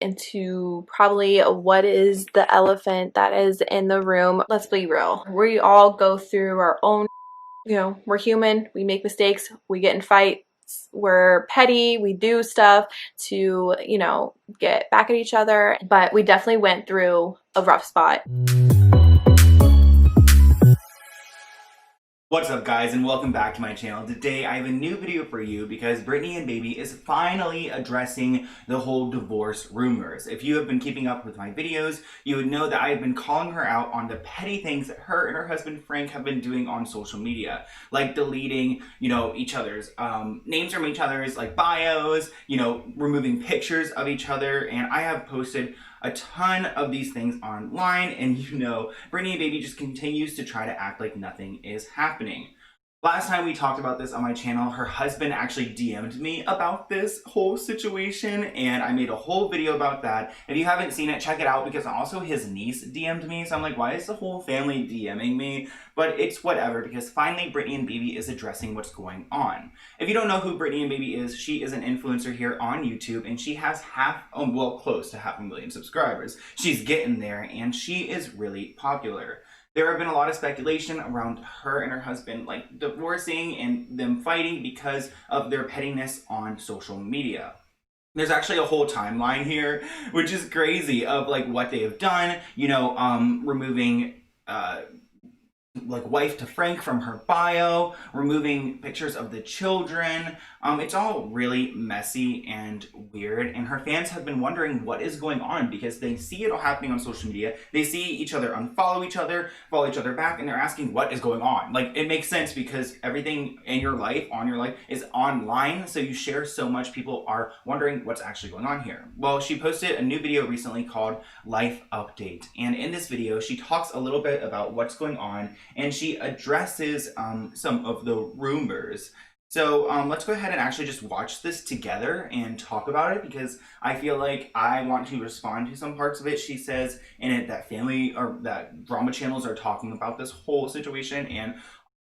into probably what is the elephant that is in the room. Let's be real. We all go through our own, we're human. We make mistakes. We get in fights. We're petty. We do stuff to, get back at each other. But we definitely went through a rough spot. What's up guys, and welcome back to my channel. Today I have a new video for you because Britney and Baby is finally addressing the whole divorce rumors. If you have been keeping up with my videos, you would know that I have been calling her out on the petty things that her and her husband Frank have been doing on social media. Like deleting, each other's names from each other's bios, removing pictures of each other, and I have posted a ton of these things online, and Britney and Baby just continues to try to act like nothing is happening. Last time we talked about this on my channel, her husband actually DM'd me about this whole situation, and I made a whole video about that. If you haven't seen it, check it out, because also his niece DM'd me, so I'm like, why is the whole family DMing me? But it's whatever, because finally Britney and Baby is addressing what's going on. If you don't know who Britney and Baby is, she is an influencer here on YouTube, and she has close to 500,000 subscribers. She's getting there, and she is really popular. There have been a lot of speculation around her and her husband divorcing and them fighting because of their pettiness on social media. There's actually a whole timeline here, which is crazy, of what they have done, removing wife to Frank from her bio, removing pictures of the children. It's all really messy and weird, and her fans have been wondering what is going on, because they see it all happening on social media. They see each other unfollow each other, follow each other back, and they're asking what is going on. It makes sense, because everything in your life, is online, so you share so much, people are wondering what's actually going on here. Well, she posted a new video recently called Life Update, and in this video she talks a little bit about what's going on, and she addresses some of the rumors. So let's go ahead and actually just watch this together and talk about it, because I feel like I want to respond to some parts of it. She says in it that that drama channels are talking about this whole situation, and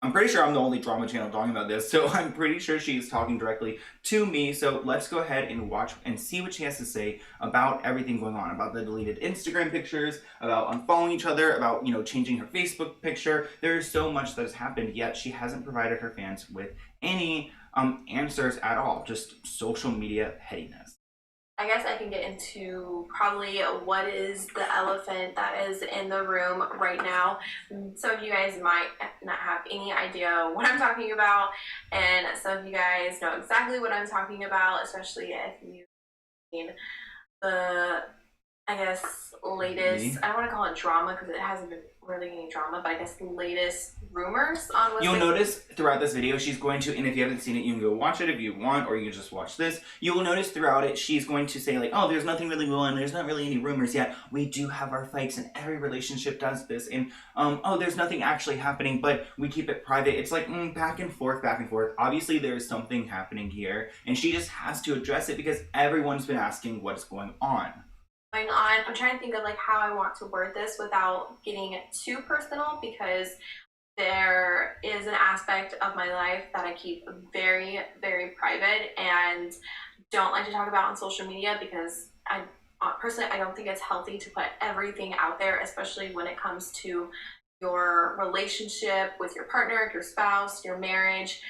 I'm pretty sure I'm the only drama channel talking about this, so I'm pretty sure she's talking directly to me. So let's go ahead and watch and see what she has to say about everything going on, about the deleted Instagram pictures, about unfollowing each other, about, changing her Facebook picture. There's so much that has happened, yet she hasn't provided her fans with any answers at all, just social media pettiness. I guess I can get into probably what is the elephant that is in the room right now. Some of you guys might not have any idea what I'm talking about, and some of you guys know exactly what I'm talking about, especially if you've seen the, latest, I don't want to call it drama because it hasn't been really any drama, but I guess the latest rumors on what's You'll notice throughout this video she's going to, and if you haven't seen it, you can go watch it if you want, or you can just watch this. You will notice throughout it she's going to say oh, there's nothing really going on, there's not really any rumors yet, we do have our fights, and every relationship does this, and oh, there's nothing actually happening, but we keep it private. It's back and forth, back and forth. Obviously there's something happening here, and she just has to address it, because everyone's been asking what's going on. I'm trying to think of how I want to word this without getting too personal, because there is an aspect of my life that I keep very, very private and don't like to talk about on social media, because personally I don't think it's healthy to put everything out there, especially when it comes to your relationship with your partner, your spouse, your marriage.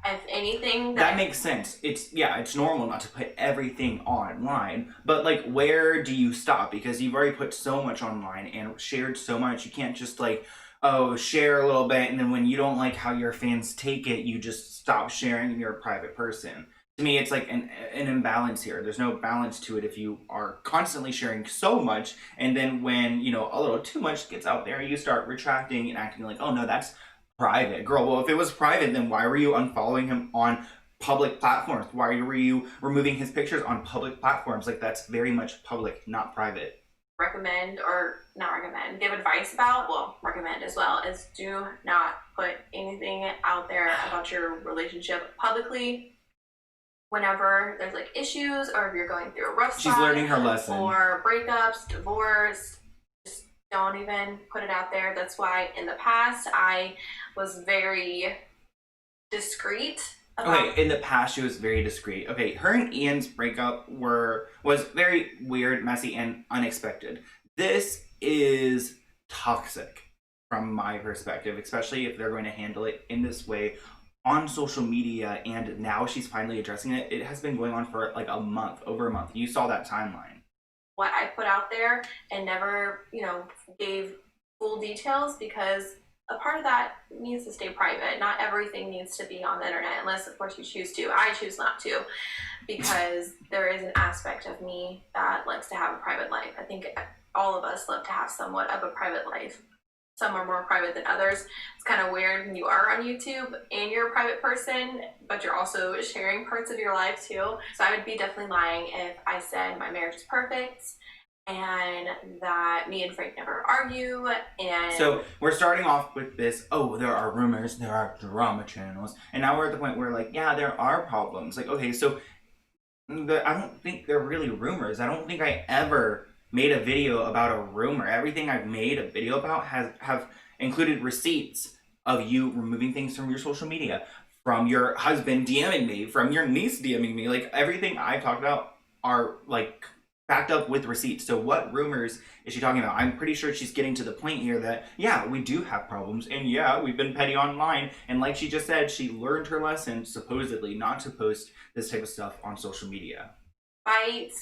If anything, that makes sense. It's normal not to put everything online, but where do you stop? Because you've already put so much online and shared so much. You can't just share a little bit, and then when you don't like how your fans take it, you just stop sharing, and you're a private person. To me, it's an imbalance here. There's no balance to it if you are constantly sharing so much, and then when a little too much gets out there, you start retracting and acting like, oh no, that's private. Girl, well, if it was private, then why were you unfollowing him on public platforms? Why were you removing his pictures on public platforms? That's very much public, not private. Recommend, or not recommend, give advice about, recommend as well, is do not put anything out there about your relationship publicly. Whenever there's issues, or if you're going through a rough spot, she's learning her lesson, or breakups, divorce, don't even put it out there. That's why in the past I was very discreet about. Okay, in the past she was very discreet. Okay, her and Ian's breakup was very weird, messy, and unexpected. This is toxic from my perspective, especially if they're going to handle it in this way on social media, and now she's finally addressing it. It has been going on for like a month, over a month. You saw that timeline. What I put out there and never, gave full details because a part of that needs to stay private. Not everything needs to be on the internet unless, of course, you choose to. I choose not to because there is an aspect of me that likes to have a private life. I think all of us love to have somewhat of a private life. Some are more private than others. It's kind of weird when you are on YouTube and you're a private person, but you're also sharing parts of your life too. So I would be definitely lying if I said my marriage is perfect and that me and Frank never argue. And so we're starting off with this, oh, there are rumors, there are drama channels, and now we're at the point where like, yeah, there are problems. Like, okay, so I don't think they're really rumors. I don't think I ever made a video about a rumor. Everything I've made a video about have included receipts of you removing things from your social media, from your husband DMing me, from your niece DMing me. Like everything I talked about are like backed up with receipts. So what rumors is she talking about? I'm pretty sure she's getting to the point here that, yeah, we do have problems, and yeah, we've been petty online, and like she just said, she learned her lesson, supposedly, not to post this type of stuff on social media. Fight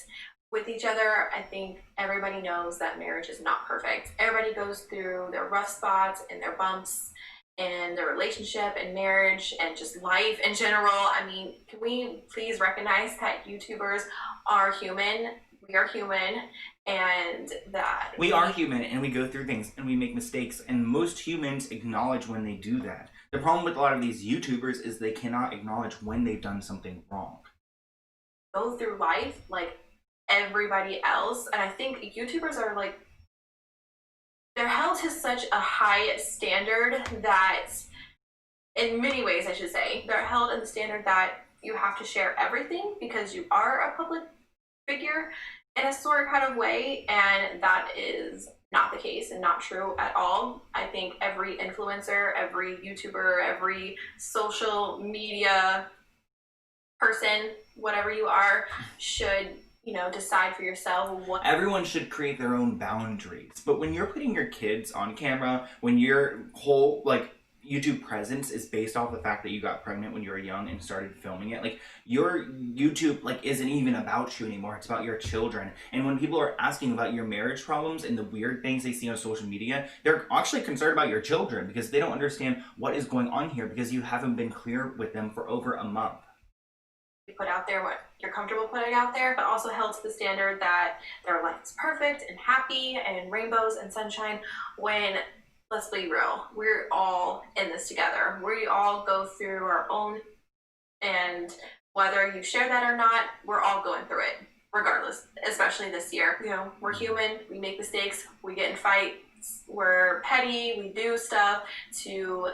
with each other. I think everybody knows that marriage is not perfect. Everybody goes through their rough spots and their bumps in their relationship and marriage and just life in general. I mean, can we please recognize that YouTubers are human? We are human, and that we are human, and we go through things and we make mistakes, and most humans acknowledge when they do that. The problem with a lot of these YouTubers is they cannot acknowledge when they've done something wrong. Go through life like everybody else, and I think YouTubers are like, they're held to such a high standard that, in many ways I should say, they're held in the standard that you have to share everything because you are a public figure in a sort of kind of way, and that is not the case and not true at all. I think every influencer, every YouTuber, every social media person, whatever you are, should decide for yourself what. Everyone should create their own boundaries. But when you're putting your kids on camera, when your whole like YouTube presence is based off the fact that you got pregnant when you were young and started filming it, like your YouTube like isn't even about you anymore. It's about your children. And when people are asking about your marriage problems and the weird things they see on social media, they're actually concerned about your children because they don't understand what is going on here because you haven't been clear with them for over a month. Put out there what you're comfortable putting out there, but also held to the standard that their life is perfect and happy and rainbows and sunshine, when, let's be real, we're all in this together. We all go through our own, and whether you share that or not, we're all going through it regardless, especially this year. We're human, we make mistakes, we get in fights, we're petty, we do stuff to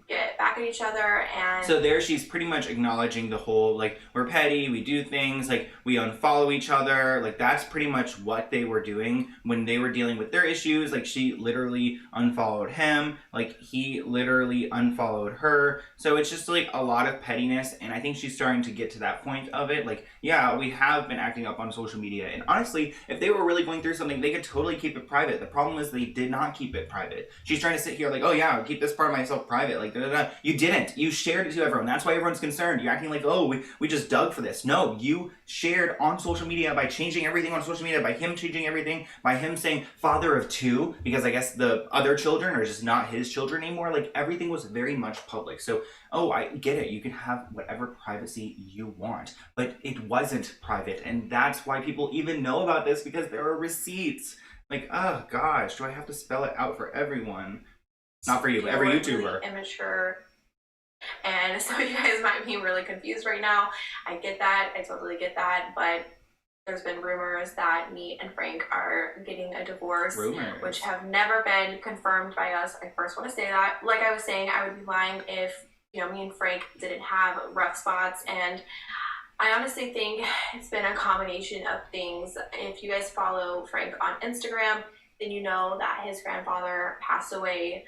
get back at each other. And so there she's pretty much acknowledging the whole like, we're petty, we do things, like we unfollow each other. Like that's pretty much what they were doing when they were dealing with their issues. Like she literally unfollowed him, like he literally unfollowed her. So it's just like a lot of pettiness, and I think she's starting to get to that point of it. Like, yeah, we have been acting up on social media, and honestly, if they were really going through something, they could totally keep it private. The problem is they did not keep it private. She's trying to sit here like, oh yeah, keep this part of myself private, like you didn't. You shared it to everyone. That's why everyone's concerned. You're acting like, oh, we just dug for this. No, you shared on social media by changing everything on social media, by him changing everything, by him saying father of two, because I guess the other children are just not his children anymore. Like everything was very much public. So, oh, I get it. You can have whatever privacy you want, but it wasn't private. And that's why people even know about this, because there are receipts. Like, oh gosh, do I have to spell it out for everyone? Not for you, but every YouTuber. Really immature. And so you guys might be really confused right now. I get that. I totally get that. But there's been rumors that me and Frank are getting a divorce, which have never been confirmed by us. I first want to say that. Like I was saying, I would be lying if me and Frank didn't have rough spots. And I honestly think it's been a combination of things. If you guys follow Frank on Instagram, then you know that his grandfather passed away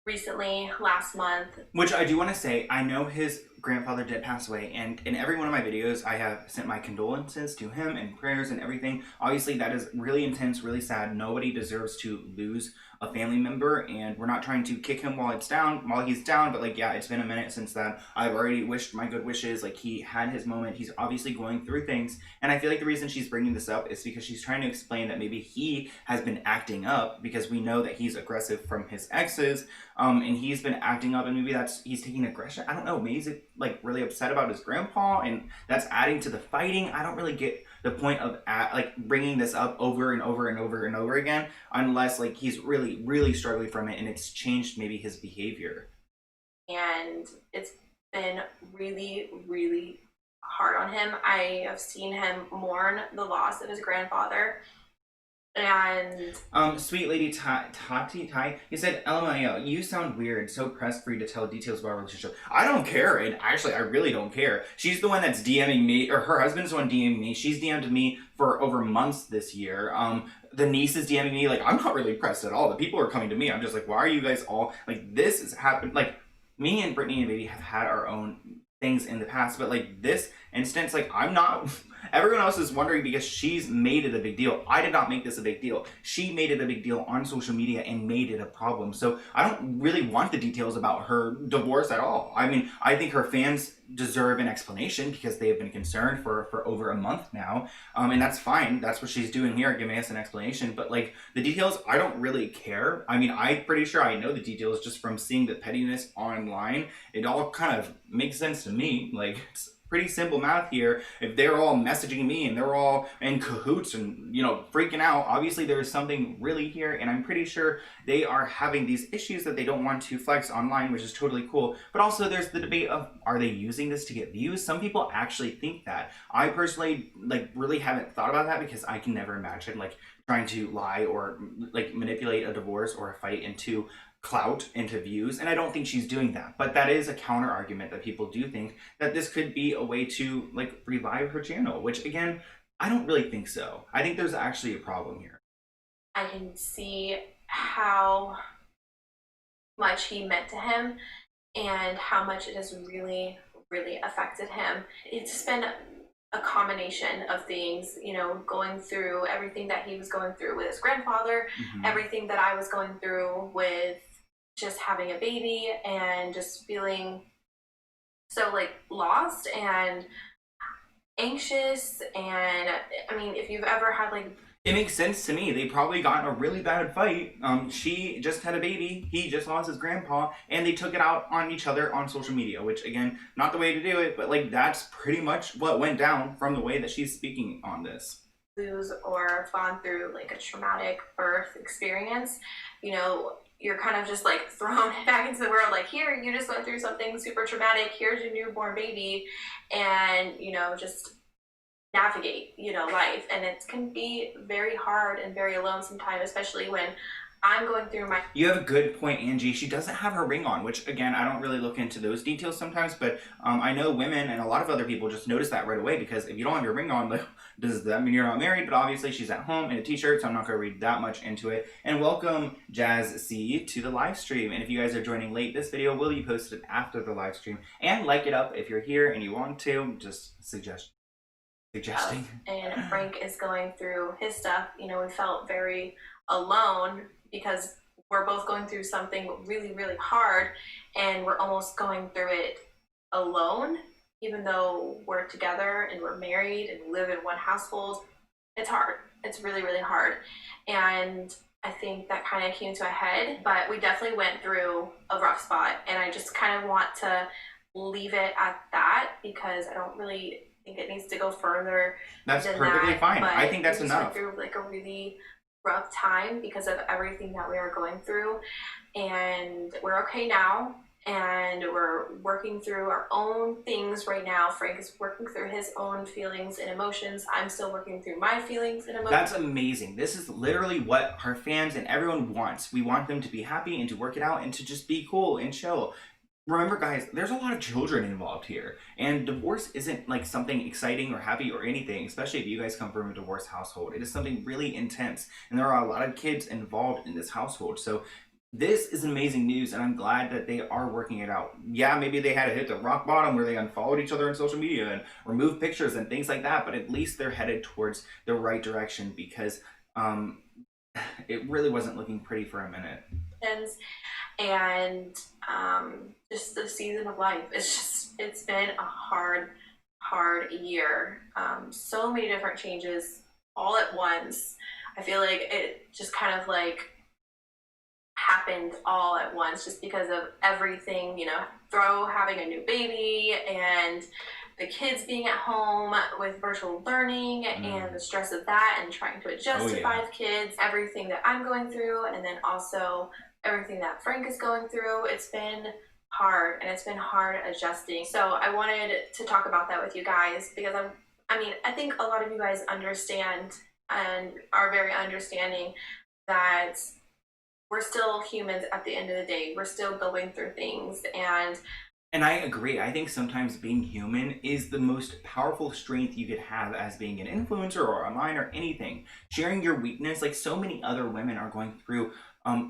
recently, last month. Which I do want to say, I know his grandfather did pass away, and in every one of my videos, I have sent my condolences to him and prayers and everything. Obviously, that is really intense, really sad. Nobody deserves to lose a family member, and we're not trying to kick him while he's down, but like, yeah, it's been a minute since that. I've already wished my good wishes. Like, he had his moment. He's obviously going through things, and I feel like the reason she's bringing this up is because she's trying to explain that maybe he has been acting up, because we know that he's aggressive from his exes, and he's been acting up, and maybe he's taking aggression. I don't know. Maybe he's like really upset about his grandpa, and that's adding to the fighting. I don't really get the point of like bringing this up over and over and over and over again, unless like he's really struggling from it, and it's changed maybe his behavior. And it's been really hard on him. I have seen him mourn the loss of his grandfather. And sweet lady Ty, you said, LMAO, you sound weird, so pressed for you to tell details about our relationship. I don't care, and actually I really don't care. She's the one that's DMing me, or her husband's the one DMing me. She's DM'd me for over months this year. The niece is DMing me. Like, I'm not really pressed at all. The people are coming to me. I'm just like, why are you guys all like, this has happened. Like, me and Britney and Baby have had our own things in the past, but like this instance, like, I'm not everyone else is wondering because she's made it a big deal. I did not make this a big deal. She made it a big deal on social media and made it a problem. So I don't really want the details about her divorce at all. I mean, I think her fans deserve an explanation because they have been concerned for over a month now, and that's fine. That's what she's doing here, giving us an explanation. But like the details, I don't really care. I mean, I'm pretty sure I know the details just from seeing the pettiness online. It all kind of makes sense to me. Like, it's pretty simple math here. If they're all messaging me and they're all in cahoots and, you know, freaking out, obviously there is something really here, and I'm pretty sure they are having these issues that they don't want to flex online, which is totally cool. But also there's the debate of, are they using this to get views? Some people actually think that. I personally like really haven't thought about that because I can never imagine like trying to lie or like manipulate a divorce or a fight into clout, into views, and I don't think she's doing that. But that is a counter argument that people do think that this could be a way to like revive her channel, which again, I don't really think so. I think there's actually a problem here. I can see how much he meant to him and how much it has really affected him. It's just been a combination of things, you know, going through everything that he was going through with his grandfather, everything that I was going through with just having a baby, and just feeling so like lost and anxious. And I mean, if you've ever had like, it makes sense to me. They probably got in a really bad fight. She just had a baby. He just lost his grandpa, and they took it out on each other on social media, which again, not the way to do it, but like that's pretty much what went down from the way that she's speaking on this. Lose or gone through like a traumatic birth experience, you know, you're kind of just like thrown back into the world. Like, here, you just went through something super traumatic. Here's your newborn baby, and you know, just navigate, you know, life. And it can be very hard and very alone sometimes, especially when I'm going through my... You have a good point, Angie. She doesn't have her ring on, which again, I don't really look into those details sometimes, but I know women and a lot of other people just notice that right away, because if you don't have your ring on, like, does that mean you're not married? But obviously she's at home in a t-shirt, so I'm not going to read that much into it. And welcome Jazz C to the live stream. And if you guys are joining late, this video will be posted after the live stream. And like it up if you're here and you want to, just suggesting. And Frank is going through his stuff. You know, we felt very alone because we're both going through something really hard, and we're almost going through it alone, even though we're together and we're married and we live in one household. It's hard. It's really hard. And I think that kind of came to a head, but we definitely went through a rough spot, and I just kind of want to leave it at that because I don't really think it needs to go further. That's perfectly fine. I think that's enough. Went through like a really rough time because of everything that we are going through, and we're okay now, and we're working through our own things right now. Frank is working through his own feelings and emotions. I'm still working through my feelings and emotions. That's amazing. This is literally what our fans and everyone wants. We want them to be happy and to work it out and to just be cool and chill. Remember, guys, there's a lot of children involved here, and divorce isn't like something exciting or happy or anything, especially if you guys come from a divorced household. It is something really intense, and there are a lot of kids involved in this household. So this is amazing news, and I'm glad that they are working it out. Yeah, maybe they had to hit the rock bottom where they unfollowed each other on social media and removed pictures and things like that, but at least they're headed towards the right direction because um, it really wasn't looking pretty for a minute. And just the season of life. It's been a hard year. So many different changes all at once. I feel like it just kind of like happened all at once just because of everything, having a new baby and the kids being at home with virtual learning and the stress of that and trying to adjust to 5 kids, everything that I'm going through, and then also everything that Frank is going through. It's been hard, and it's been hard adjusting. So I wanted to talk about that with you guys because I think a lot of you guys understand and are very understanding that we're still humans at the end of the day. We're still going through things, and I agree. I think sometimes being human is the most powerful strength you could have as being an influencer or online or anything. Sharing your weakness, like so many other women are going through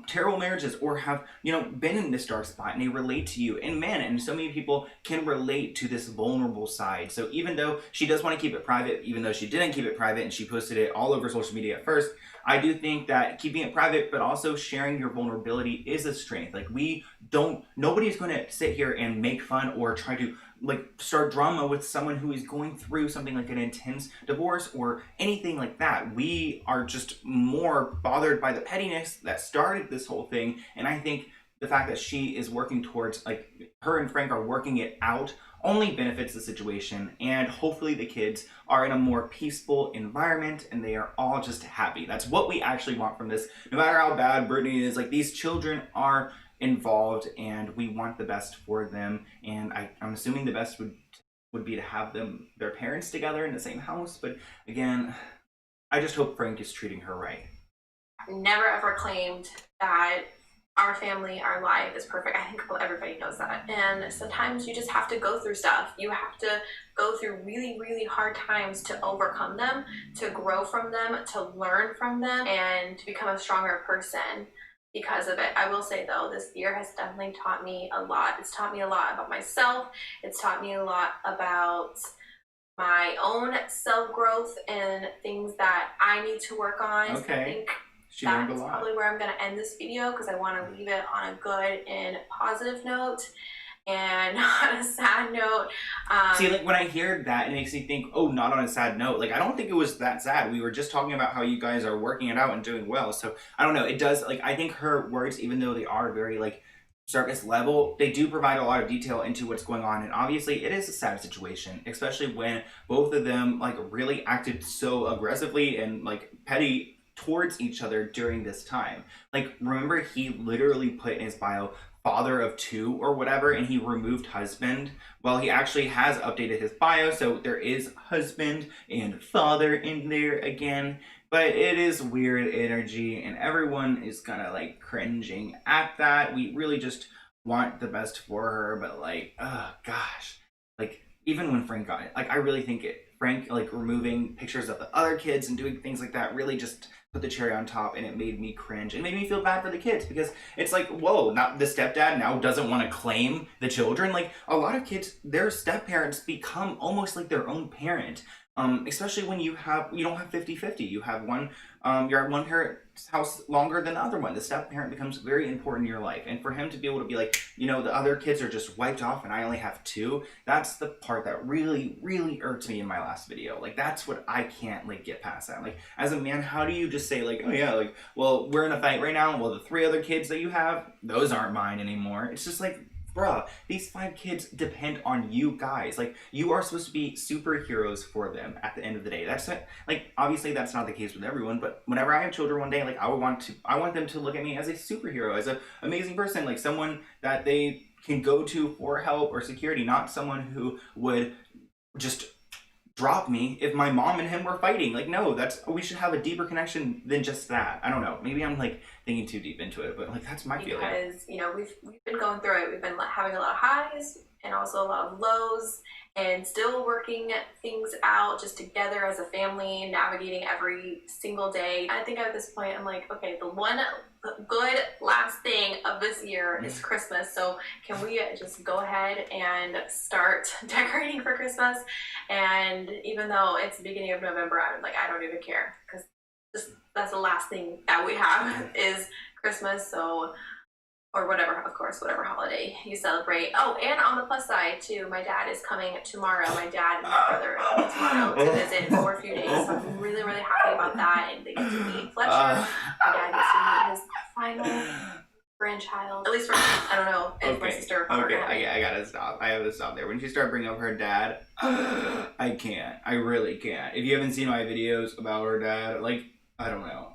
terrible marriages or have, been in this dark spot and they relate to you. And man, and so many people can relate to this vulnerable side. So even though she does want to keep it private, even though she didn't keep it private and she posted it all over social media at first, I do think that keeping it private, but also sharing your vulnerability is a strength. Like nobody's going to sit here and make fun or try to like start drama with someone who is going through something like an intense divorce or anything like that. We are just more bothered by the pettiness that started this whole thing. And I think the fact that she is working towards, like, her and Frank are working it out only benefits the situation, and hopefully the kids are in a more peaceful environment and they are all just happy. That's what we actually want from this. No matter how bad Britney is, like, these children are involved and we want the best for them, and I'm assuming the best would be to have their parents together in the same house. But again, I just hope Frank is treating her right. Never ever claimed that our family, our life is perfect. I think everybody knows that. And sometimes you just have to go through stuff. You have to go through really, really hard times to overcome them, to grow from them, to learn from them, and to become a stronger person because of it. I will say though, this year has definitely taught me a lot. It's taught me a lot about myself. It's taught me a lot about my own self-growth and things that I need to work on. Okay. I think that's probably where I'm going to end this video because I want to leave it on a good and positive note and not a sad note. See, like, when I hear that, it makes me think, oh, not on a sad note. Like, I don't think it was that sad. We were just talking about how you guys are working it out and doing well. So, I don't know. It does, like, I think her words, even though they are very, like, surface level, they do provide a lot of detail into what's going on. And obviously, it is a sad situation, especially when both of them, like, really acted so aggressively and, like, petty towards each other during this time. Like, remember, he literally put in his bio father of 2 or whatever, and he removed husband. Well, he actually has updated his bio, so there is husband and father in there again. But it is weird energy, and everyone is kind of like cringing at that. We really just want the best for her, but like, oh gosh, like, even when Frank got it, like, I really think Frank, like, removing pictures of the other kids and doing things like that really just put the cherry on top, and it made me cringe. It made me feel bad for the kids because it's like, whoa, not the stepdad now doesn't want to claim the children. Like, a lot of kids, their step parents become almost like their own parent. Especially when you don't have 50-50. You have you're at one parent's house longer than the other one. The step parent becomes very important in your life. And for him to be able to be like, the other kids are just wiped off and I only have 2, that's the part that really, really irked me in my last video. Like, that's what I can't, like, get past that. Like, as a man, how do you just say, like, oh yeah, like, well, we're in a fight right now, well, the 3 other kids that you have, those aren't mine anymore. It's just like, bruh, these 5 kids depend on you guys. Like, you are supposed to be superheroes for them at the end of the day. That's not, like, obviously that's not the case with everyone, but whenever I have children one day, like, I want them to look at me as a superhero, as an amazing person, like someone that they can go to for help or security, not someone who would just drop me if my mom and him were fighting. Like, no, we should have a deeper connection than just that. I don't know. Maybe I'm, like, thinking too deep into it, but, like, that's my feeling. Because, we've been going through it. We've been having a lot of highs and also a lot of lows, and still working things out just together as a family, navigating every single day. I think at this point I'm like, okay, the one good last thing of this year is Christmas, so can we just go ahead and start decorating for Christmas? And even though it's the beginning of November, I'm like, I don't even care, because that's the last thing that we have is Christmas. So, or whatever, of course, whatever holiday you celebrate. Oh, and on the plus side too, my dad is coming tomorrow. My dad and my brother are coming tomorrow to visit for a few days. So I'm really, really happy about that. And they get to meet Fletcher. My dad gets to meet his final grandchild. At least for me. I don't know if my sister. Okay, I gotta stop. I have to stop there. When she started bringing up her dad, I can't. I really can't. If you haven't seen my videos about her dad, like, I don't know.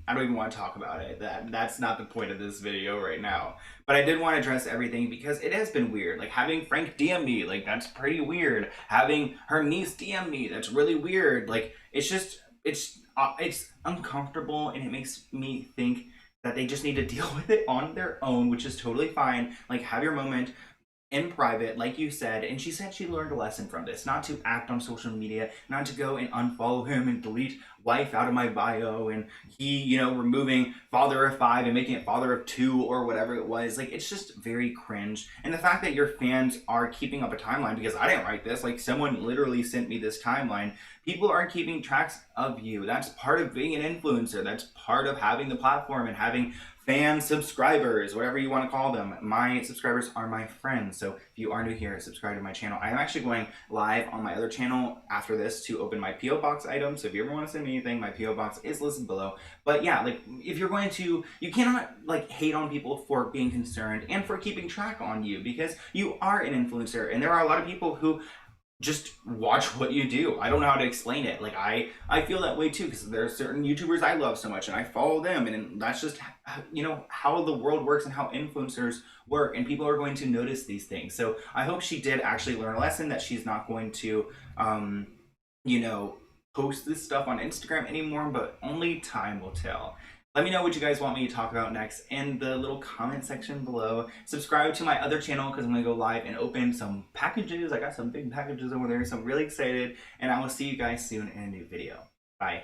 I don't even want to talk about it. That's not the point of this video right now. But I did want to address everything because it has been weird. Like having Frank DM me, like that's pretty weird. Having her niece DM me, that's really weird. Like it's uncomfortable, and it makes me think that they just need to deal with it on their own, which is totally fine. Like have your moment in private, like you said, and she said she learned a lesson from this, not to act on social media, not to go and unfollow him and delete wife out of my bio, and he, you know, removing father of 5 and making it father of 2 or whatever it was. Like, it's just very cringe. And the fact that your fans are keeping up a timeline, because I didn't write this, like someone literally sent me this timeline. People are keeping tracks of you. That's part of being an influencer. That's part of having the platform and having fan subscribers, whatever you want to call them. My subscribers are my friends. So if you are new here, subscribe to my channel. I am actually going live on my other channel after this to open my P.O. Box item. So if you ever want to send me anything, my P.O. Box is listed below. But yeah, like if you're going to, you cannot like hate on people for being concerned and for keeping track on you, because you are an influencer, and there are a lot of people who just watch what you do. I don't know how to explain it. Like I feel that way too, because there are certain YouTubers I love so much and I follow them, and that's just, you know, how the world works and how influencers work, and people are going to notice these things. So I hope she did actually learn a lesson, that she's not going to you know, post this stuff on Instagram anymore, but only time will tell. Let me know what you guys want me to talk about next in the little comment section below. Subscribe to my other channel, because I'm going to go live and open some packages. I got some big packages over there, so I'm really excited. And I will see you guys soon in a new video. Bye.